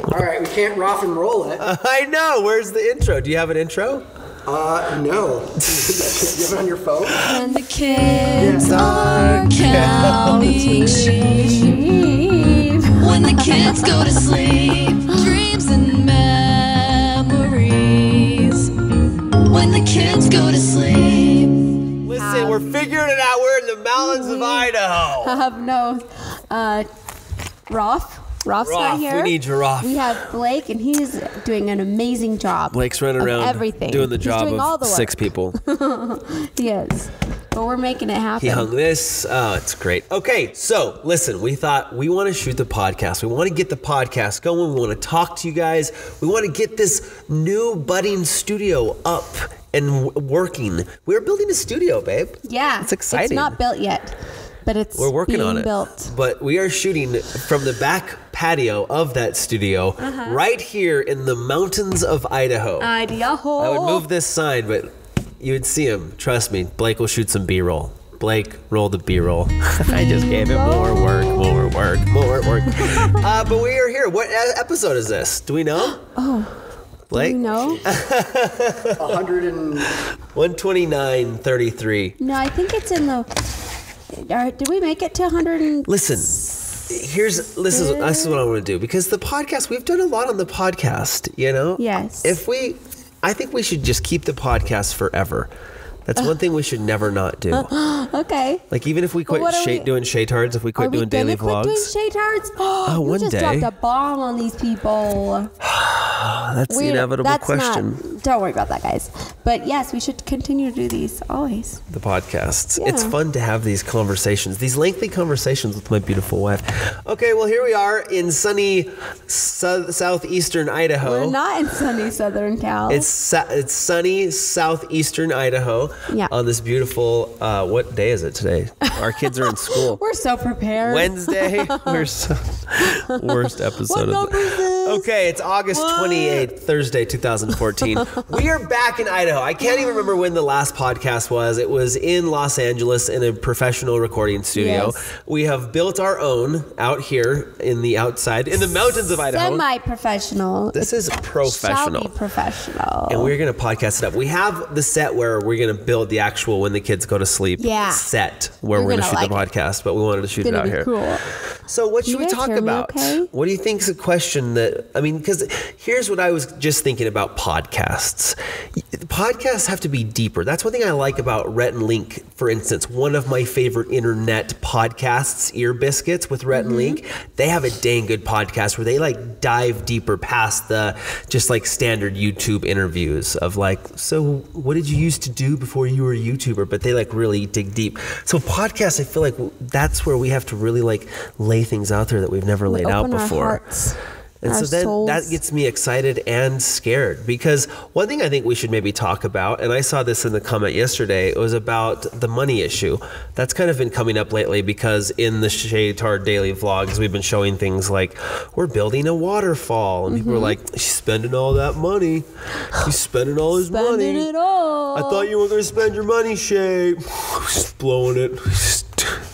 All right, we can't rock and roll it. I know. Where's the intro? Do you have an intro? No. Do you have it on your phone? When the kids are counting sheep, when the kids go to sleep, dreams and memories. When the kids go to sleep. Listen, we're figuring it out. We're in the mountains of Idaho. I have no, Rolf. Rolf's not here. We need Giraffe. We have Blake, and he's doing an amazing job. Blake's running around everything. doing the He's job doing all of the work. 6 people. He is. But we're making it happen. He hung this. Oh, it's great. Okay, so listen, we thought we want to shoot the podcast. We want to get the podcast going. We want to talk to you guys. We want to get this new budding studio up and working. We're building a studio, babe. Yeah. It's exciting. It's not built yet, but we're working on it. built. But we are shooting from the back patio of that studio right here in the mountains of Idaho. Idaho. I would move this sign, but you would see him. Trust me, Blake will shoot some B-roll. Blake, roll the B-roll. I just gave him more work. But we are here. What episode is this? Do we know? Oh. Blake? Do you know? 129.33. No, I think it's in the... did we make it to 100? Listen, this is what I want to do, because the podcast, we've done a lot on the podcast, you know? Yes. I think we should just keep the podcast forever. That's one thing we should never not do. Okay. Like, even if we quit doing Shaytards, if we quit doing daily vlogs. Doing Shaytards? Oh, one day. You just dropped a bomb on these people. That's the inevitable question. Don't worry about that, guys. But yes, we should continue to do these always. The podcasts. Yeah. It's fun to have these conversations, these lengthy conversations with my beautiful wife. Okay, well, here we are in sunny southeastern Idaho. We're not in sunny Southern Cal. It's sunny southeastern Idaho. Yeah. On this beautiful, what day is it today? Our kids are in school. We're so prepared. Wednesday. Worst episode of this? Okay, it's August 28th, Thursday, 2014. We are back in Idaho. I can't even remember when the last podcast was. It was in Los Angeles in a professional recording studio. Yes. We have built our own out here in the mountains of Idaho. Semi-professional. This is professional. Shall be professional. And we're going to podcast it up. We have the set where we're going to build the actual When the Kids Go to Sleep set where we're going to shoot the podcast, but we wanted to shoot it out here. Cool. So what should we talk about? Okay? What do you think is a question because here's what I was just thinking about podcasts. Podcasts have to be deeper. That's one thing I like about Rhett and Link, for instance. One of my favorite internet podcasts, Ear Biscuits with Rhett and Link, they have a dang good podcast where they like dive deeper past the just like standard YouTube interviews of like, so what did you used to do before you were a YouTuber? But they like really dig deep. So podcasts, I feel like that's where we have to really like lay things out there that we've never laid out before. Our hearts. And so then that gets me excited and scared, because one thing I think we should maybe talk about, and I saw this in the comment yesterday, it was about the money issue. That's kind of been coming up lately because in the Shaytard daily vlogs, we've been showing things like we're building a waterfall, and people are like, she's spending all that money. She's spending all his money. Spending it all. I thought you were going to spend your money, Shay. Just blowing it.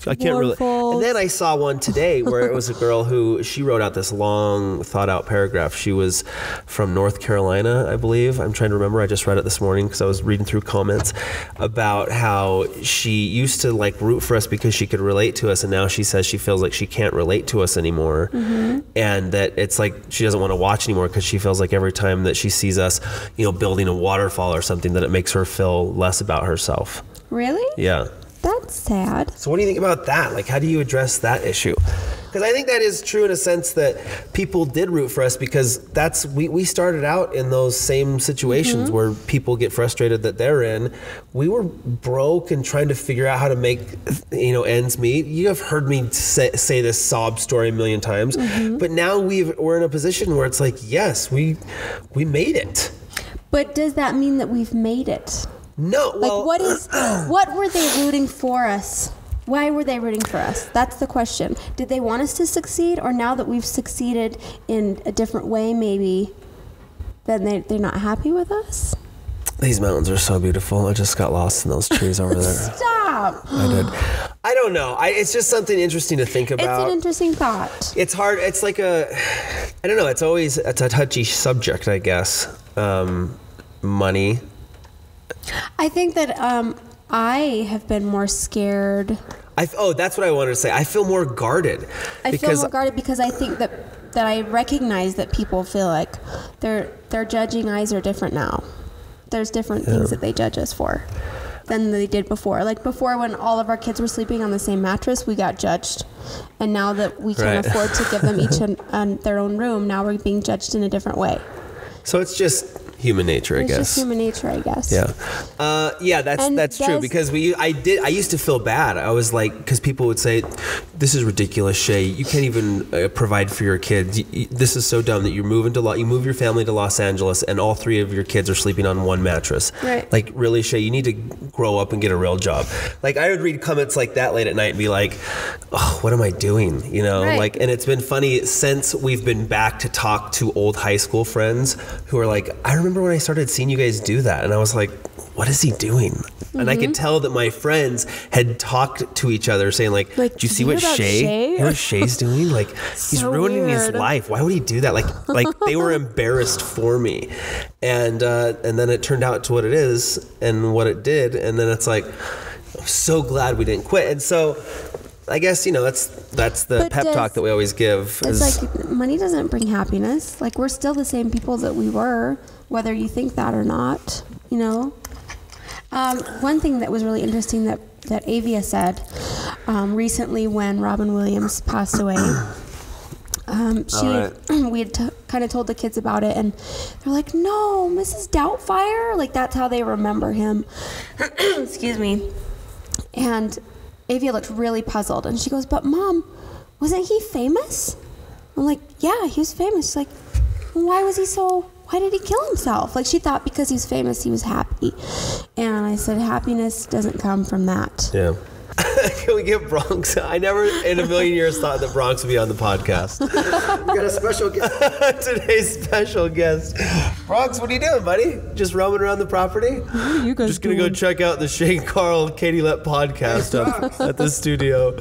I can't really. And then I saw one today where it was a girl who she wrote out this long thought out paragraph. She was from North Carolina, I believe. I'm trying to remember. I just read it this morning because I was reading through comments about how she used to like root for us because she could relate to us, and now she says she feels like she can't relate to us anymore, and that it's like she doesn't want to watch anymore because she feels like every time that she sees us, building a waterfall or something, that it makes her feel less about herself. Really? Yeah. That's sad. So what do you think about that? Like, how do you address that issue? Because I think that is true in a sense that people did root for us because we started out in those same situations where people get frustrated that they're in. We were broke and trying to figure out how to make ends meet. You have heard me say this sob story a million times, but now we're in a position where it's like, yes, we made it. But does that mean that we've made it? No. Well, what were they rooting for us? Why were they rooting for us? That's the question. Did they want us to succeed, or now that we've succeeded in a different way, maybe, then they're not happy with us? These mountains are so beautiful. I just got lost in those trees over there. Stop. I did. I don't know. It's just something interesting to think about. It's an interesting thought. It's hard. It's like I don't know. It's a touchy subject, I guess. Money. I think that I have been more scared. That's what I wanted to say. I feel more guarded. I feel more guarded because I think that I recognize that people feel like their judging eyes are different now. There's different things that they judge us for than they did before. Like before, when all of our kids were sleeping on the same mattress, we got judged. And now that we can afford to give them each their own room, now we're being judged in a different way. So it's just human nature, I guess. It's just human nature, I guess. Yeah. That's true, because I used to feel bad. I was like, because people would say, this is ridiculous, Shay. You can't even provide for your kids. This is so dumb that you move your family to Los Angeles and all 3 of your kids are sleeping on one mattress. Right. Like, really, Shay, you need to grow up and get a real job. Like, I would read comments like that late at night and be like, oh, what am I doing? You know, like, and it's been funny since we've been back to talk to old high school friends who are like, I remember when I started seeing you guys do that, and I was like, what is he doing? Mm-hmm. And I could tell that my friends had talked to each other saying like do you see what Shay? You know what Shay's doing? Like, he's ruining his life. Why would he do that? Like they were embarrassed for me. And then it turned out to what it is and what it did. And then it's like, I'm so glad we didn't quit. And so I guess, that's the pep talk that we always give. It's like money doesn't bring happiness. Like, we're still the same people that we were, whether you think that or not, One thing that was really interesting that Avia said recently when Robin Williams passed away, we had kind of told the kids about it, and they're like, no, Mrs. Doubtfire? Like, that's how they remember him. Excuse me. And Avia looked really puzzled, and she goes, but Mom, wasn't he famous? I'm like, yeah, he was famous. She's like, why did he kill himself? Like, she thought because he was famous, he was happy. And I said, happiness doesn't come from that. Yeah. Can we get Bronx? I never in a million years thought that Bronx would be on the podcast. We got a special guest. Today's special guest. Bronx, what are you doing, buddy? Just roaming around the property? What are you guys Just going to go check out the Shane Carl Katie Let podcast up at the studio.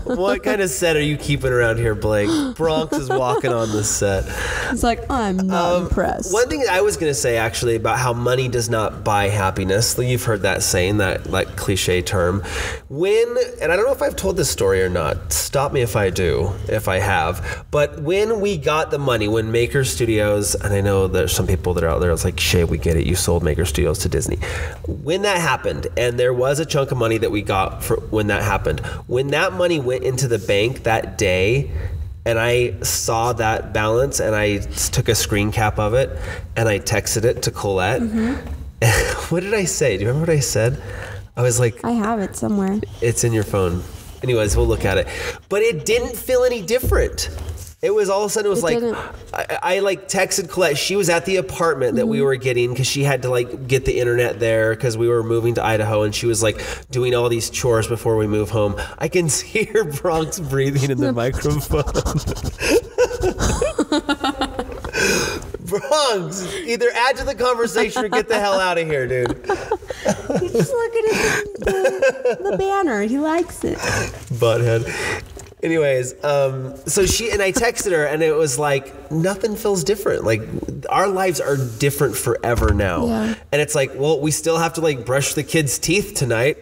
What kind of set are you keeping around here, Blake? Bronx is walking on the set. It's like, I'm not impressed. One thing I was going to say, actually, about how money does not buy happiness. You've heard that saying, that like cliche term. And I don't know if I've told this story or not. Stop me if I do, if I have. But when we got the money, when Maker Studios, and I know there's some people that are out there, it's like, Shay, we get it. You sold Maker Studios to Disney. When that happened, and there was a chunk of money that we got for when that happened, when that money went into the bank that day, and I saw that balance, and I took a screen cap of it, and I texted it to Colette. What did I say? Do you remember what I said? I was like, I have it somewhere. It's in your phone. Anyways, we'll look at it. But it didn't feel any different. It was all of a sudden, it was I like texted Colette. She was at the apartment that we were getting because she had to like get the internet there because we were moving to Idaho, and she was like doing all these chores before we move home. I can see her Bronx breathing in the microphone. Bronx, either add to the conversation or get the hell out of here, dude. He's just looking at the banner. He likes it. Butthead. Anyways, so I texted her, and it was like, nothing feels different. Like, our lives are different forever now. Yeah. And it's like, well, we still have to like brush the kids' teeth tonight.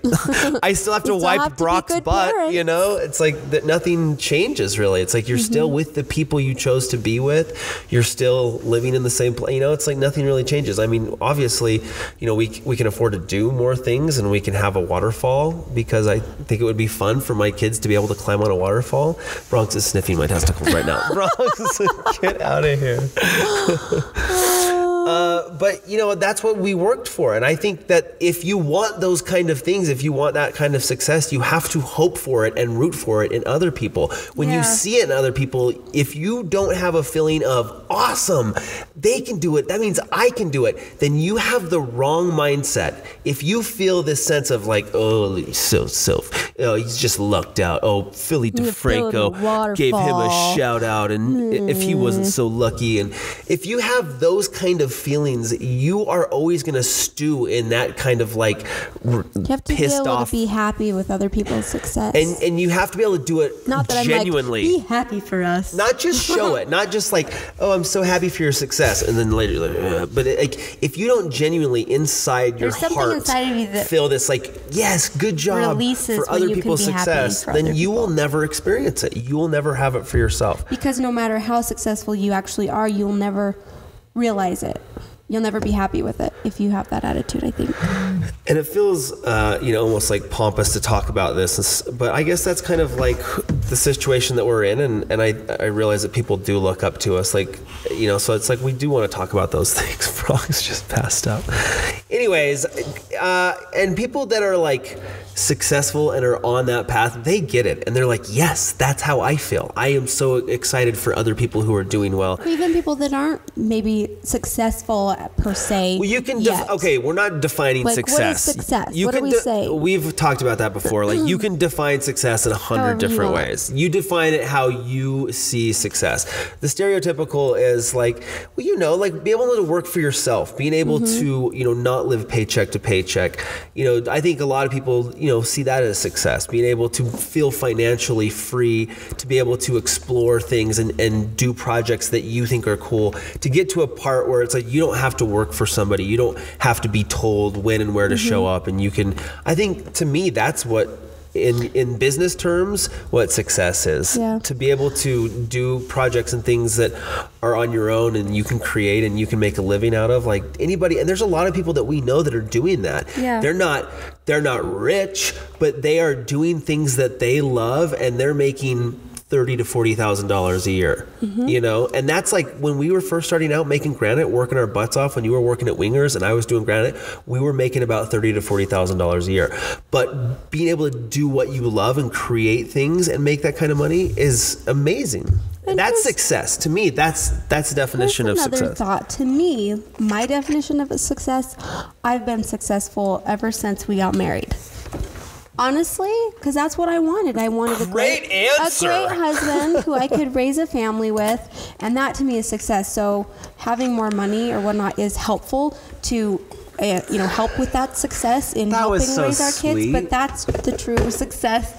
I still have to wipe Brock's butt, parents. It's like that nothing changes really. It's like you're still with the people you chose to be with. You're still living in the same place. It's like nothing really changes. I mean, obviously, we can afford to do more things, and we can have a waterfall because I think it would be fun for my kids to be able to climb on a waterfall. Bronx is sniffing my testicles right now. Bronx, get out of here. But that's what we worked for. And I think that if you want those kind of things, if you want that kind of success, you have to hope for it and root for it in other people. When you see it in other people, if you don't have a feeling of awesome, they can do it, that means I can do it, then you have the wrong mindset. If you feel this sense of like, oh, he's just lucked out. Oh, Philly DeFranco gave him a shout out, and if he wasn't so lucky. And if you have those kind of feelings is you are always going to stew in that kind of like You have to be pissed able off. to be happy with other people's success. And you have to be able to do it not that genuinely. I'm like, be happy for us. Not just show it, not just like, oh, I'm so happy for your success, and then later, like, but like, if you don't genuinely inside your There's something heart inside of you that feel this like, yes, good job releases for when other you can people's be happy success, for then other you will people. never experience it. You will never have it for yourself. Because no matter how successful you actually are, you'll never realize it. You'll never be happy with it if you have that attitude, I think. And it feels, almost like pompous to talk about this, but I guess that's kind of like the situation that we're in, and I realize that people do look up to us, like, so it's like we do want to talk about those things. Frog's just passed out. Anyways, and people that are like successful and are on that path, they get it, and they're like, yes, that's how I feel. I am so excited for other people who are doing well. Or even people that aren't maybe successful per se. Well, you can yet. okay, we're not defining Like, success. what is success? You What do can we say? We've talked about that before. Like, you can define success in 100 However you different want. ways. You define it how you see success. The stereotypical is like, well, like be able to work for yourself, being able to, not live paycheck to paycheck. I think a lot of people, see that as success, being able to feel financially free, to be able to explore things and do projects that you think are cool, to get to a part where it's like you don't have to work for somebody, you don't have to be told when and where to show up, and you can. I think to me that's what in business terms what success is. Yeah. To be able to do projects and things that are on your own and you can create and you can make a living out of, like anybody. And there's a lot of people that we know that are doing that. Yeah. They're not rich, but they are doing things that they love, and they're making $30,000 to $40,000 a year, and that's like when we were first starting out making granite, working our butts off. When you were working at Wingers and I was doing granite, we were making about $30,000 to $40,000 a year. But being able to do what you love and create things and make that kind of money is amazing. And that's success to me. That's the definition of another success. thought. To me, my definition of a success, I've been successful ever since we got married. Honestly, because that's what I wanted. I wanted a great husband who I could raise a family with, and that to me is success. So having more money or whatnot is helpful to, help with that success in helping so raise our kids. sweet. But that's the true success.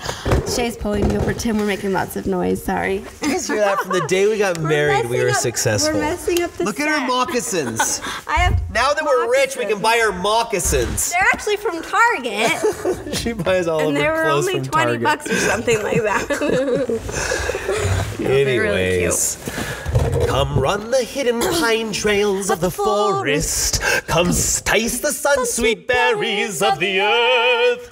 Shay's pulling me over. Tim, we're making lots of noise. Sorry. You guys hear that? From the day we got married, we were successful. We're messing up the Look at our moccasins. I have Now that we're rich, we can buy our moccasins. They're actually from Target. She buys all And of they her were clothes only from $20 Target. or something like that. They're really Anyways, come run the hidden pine trails of the forest. Come taste the sun-sweet berries of the earth.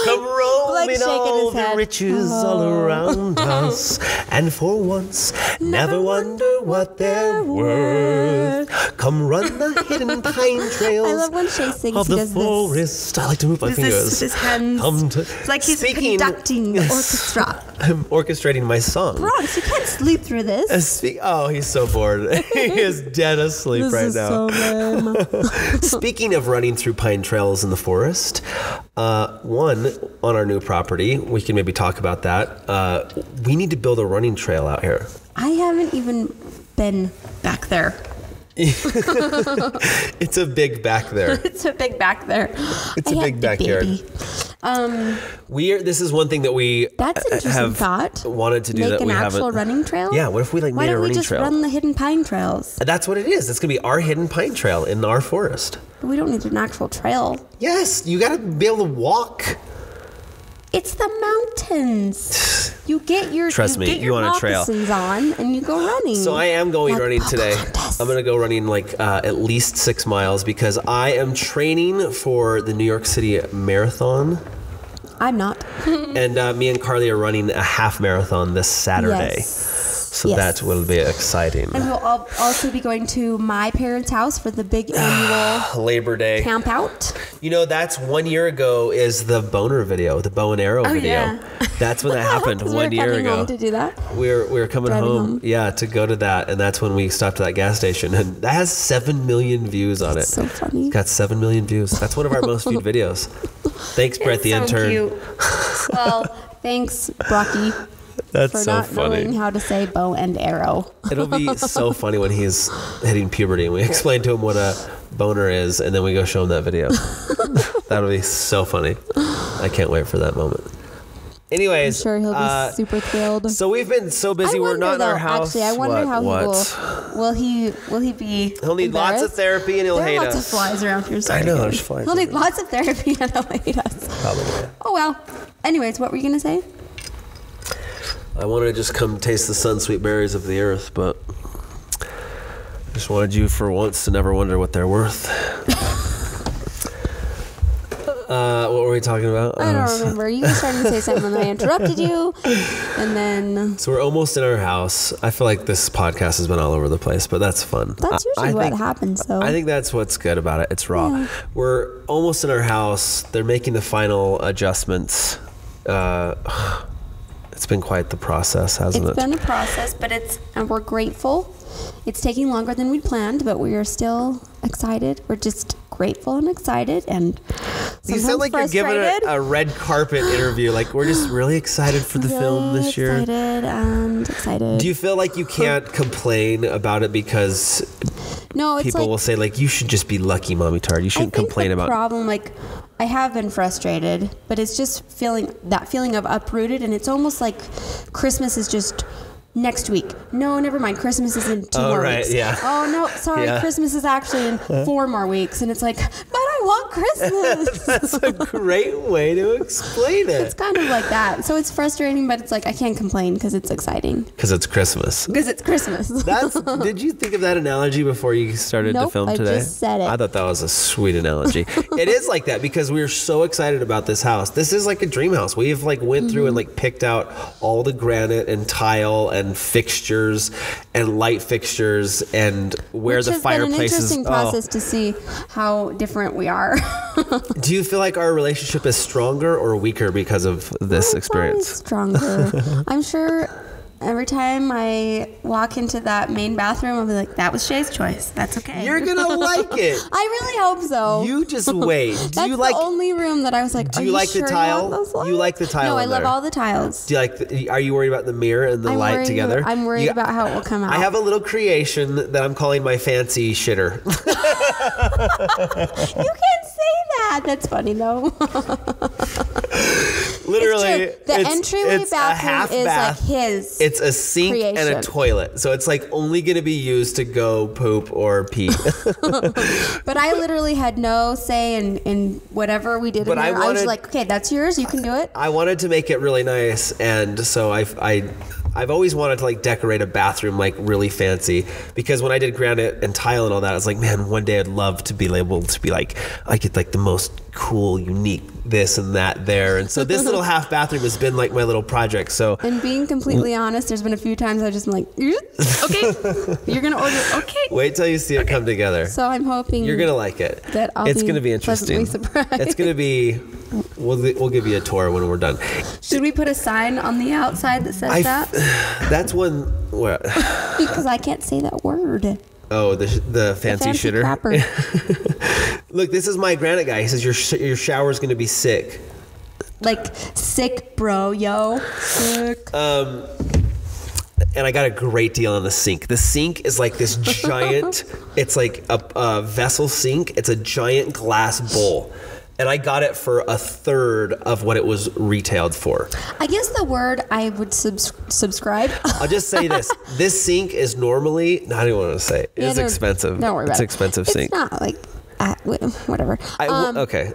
Come roam in all the riches all around us, and for once never wonder what they're worth. Come run the hidden pine trails I love when Shay sings. of He the does this. forest. I like to move my Does this fingers. with his hands. It's like he's conducting the orchestra. I'm orchestrating my song. Bronx, you can't sleep through this. Oh, he's so bored. He is dead asleep This right is now. so lame. Speaking of running through pine trails in the forest, one, on our new property, we can maybe talk about that. We need to build a running trail out here. I haven't even been back there. It's a big back there. It's a big back there. It's a big backyard. This is one thing that we That's an interesting have thought. wanted to do Make that an we actual haven't. running trail? Yeah, what if we Why made a don't we running just trail? run the hidden pine trails? That's what it is. It's gonna be our hidden pine trail in our forest. But we don't need an actual trail. Yes, you gotta be able to walk. It's the mountains. You get your Trust me, you want a trail. moccasins on and you go running. So I am going Like running today. Pocahontas. I'm going to go running like at least 6 miles because I am training for the New York City Marathon. I'm not. And me and Carly are running a half marathon this Saturday. Yes. So Yes. that will be exciting. And we'll also be going to my parents' house for the big annual Labor Day. camp out. That's 1 year ago is the boner video, the bow and arrow video. yeah. That's when that happened 'Cause 1 we year were coming ago. home to do that. We were coming Driving home, home. to go to that, and that's when we stopped at that gas station, and that has 7 million views on it. So funny. It's got 7 million views. That's one of our most viewed videos. Thanks, Brett the It's so intern. cute. Well, thanks, Brocky. That's for so not funny. knowing how to say bow and arrow. It'll be so funny when he's hitting puberty and we explain to him what a boner is, and then we go show him that video. That'll be so funny. I can't wait for that moment. Anyways, I'm sure he'll be super thrilled. So we've been so busy. We're not in our house. Actually, I wonder how he will he be? He'll need lots of therapy and he'll hate us. There are lots of flies around here. Sorry, I know, guys. there's flies. He'll need lots of therapy and he'll hate us. Probably. Oh well. Anyways, what were you gonna say? I wanted to just come taste the sun-sweet berries of the earth, but I just wanted you for once to never wonder what they're worth. What were we talking about? I don't remember. You were starting to say something and I interrupted you. And then... So we're almost in our house. I feel like this podcast has been all over the place, but that's fun. That's usually what happens, though. I think that's what's good about it. It's raw. Yeah. We're almost in our house. They're making the final adjustments. It's been quite the process, hasn't it? It's been a process, but and we're grateful. It's taking longer than we'd planned, but we are still excited. We're just grateful and excited, and you sound like you're giving a red carpet interview. Like, we're just really excited for the film this year. Excited. Do you feel like you can't complain about it because people will say, like, you should just be lucky, Mommy Tard. You shouldn't complain about it. The problem, like, I have been frustrated, but it's just that feeling of uprooted, and it's almost like Christmas is just next week. No, never mind. Christmas is in 2 more weeks. Yeah. Oh, no, sorry. Yeah. Christmas is actually in 4 more weeks. And it's like, but I want Christmas. That's a great way to explain it. It's kind of like that. So it's frustrating, but it's like, I can't complain because it's exciting. Because it's Christmas. Because it's Christmas. Did you think of that analogy before you started to film today? I just said it. I thought that was a sweet analogy. It is like that because we are so excited about this house. This is like a dream house. We have like went through and like picked out all the granite and tile and fixtures and light fixtures and where the fireplace is. It's been an interesting process to see how different we are. Do you feel like our relationship is stronger or weaker because of this experience? Stronger. I'm sure every time I walk into that main bathroom, I'll be like, that was Shay's choice. That's okay. You're going to like it. I really hope so. You just wait. That's the only room that I was like, do you like the tile? You like the tile? No, I love all the tiles. Do you like are you worried about the mirror and the light together? I'm worried about how it will come out. I have a little creation that I'm calling my fancy shitter. You can't say that. That's funny though. Literally, the entryway bathroom is like his. It's a sink creation. And a toilet, so it's like only going to be used to go poop or pee. But I literally had no say in whatever we did. I was like, okay, that's yours. You can do it. I wanted to make it really nice, and so I've always wanted to like decorate a bathroom like really fancy, because when I did granite and tile and all that, I was like, man, one day I'd love to be able to be like, I get like the most cool, unique this and that there. And so this little half bathroom has been like my little project. So, and being completely honest, there's been a few times I've just been like, okay, you're gonna order. Okay, wait till you see it come together. So I'm hoping you're gonna like it. That it's gonna be interesting. It's gonna be. We'll give you a tour when we're done. Should we put a sign on the outside that says that? That's when. What? Because I can't say that word. Oh, the fancy shitter. Look, this is my granite guy. He says your shower's gonna be sick. Like sick, bro, yo. Sick. And I got a great deal on the sink. The sink is like this giant. It's like a vessel sink. It's a giant glass bowl. And I got it for a third of what it was retailed for. I guess the word I would subscribe. I'll just say this. This sink is normally, I don't want to say, it's expensive. Don't worry about it. It's expensive sink. It's not like, whatever. Okay.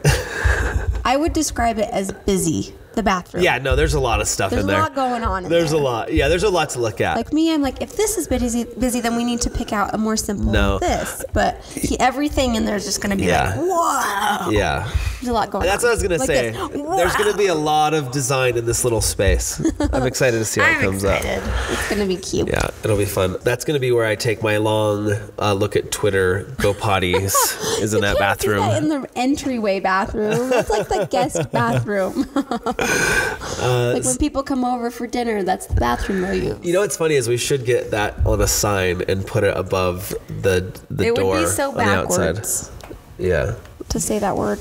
I would describe it as busy. The bathroom. Yeah, no, there's a lot of stuff in there. There's a lot going on in There's a lot. Yeah, there's a lot to look at. Like me, I'm like, if this is busy, then we need to pick out a more simple this. But everything in there is just going to be like, wow. Yeah. There's a lot going on. That's what I was going to say. There's going to be a lot of design in this little space. I'm excited to see how it comes out. It's going to be cute. Yeah, it'll be fun. That's going to be where I take my long look at Twitter, go potties, is in that bathroom. Do that in the entryway bathroom. That's like the guest bathroom. Like when people come over for dinner, that's the bathroom they'll use. You know what's funny is we should get that on a sign and put it above the door. It would be so backwards. Yeah. To say that word.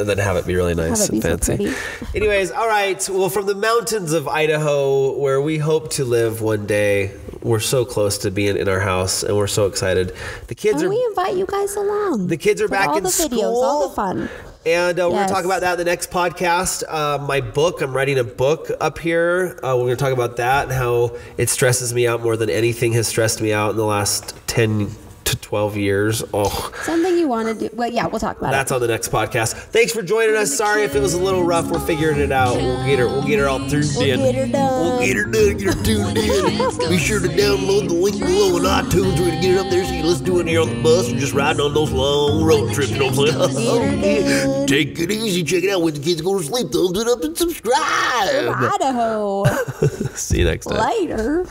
and then have it be really nice Have it and be so fancy. pretty. Anyways, all right. Well, from the mountains of Idaho, where we hope to live one day, we're so close to being in our house, and we're so excited. The kids And are we invite you guys along. the kids are With back all in the school. videos, all the fun. And we're going Yes. to talk about that in the next podcast. My book, I'm writing a book up here. We're going to talk about that and how it stresses me out more than anything has stressed me out in the last 10 to 12 years. Oh, Something you want to do. Well, yeah, we'll talk about that's it. on the next podcast. Thanks for joining us. Sorry if it was a little rough. We're figuring it out. We'll get her all tuned in. Get her done. We'll get her done. Get her tuned in. Be sure to download the link below in iTunes. We're going to get it up there so you let's do it here on the bus or just riding on those long road trips. You know what I'm saying? Take it easy. Check it out. When the kids go to sleep, thumbs it up and subscribe. Idaho. See you next time. Later.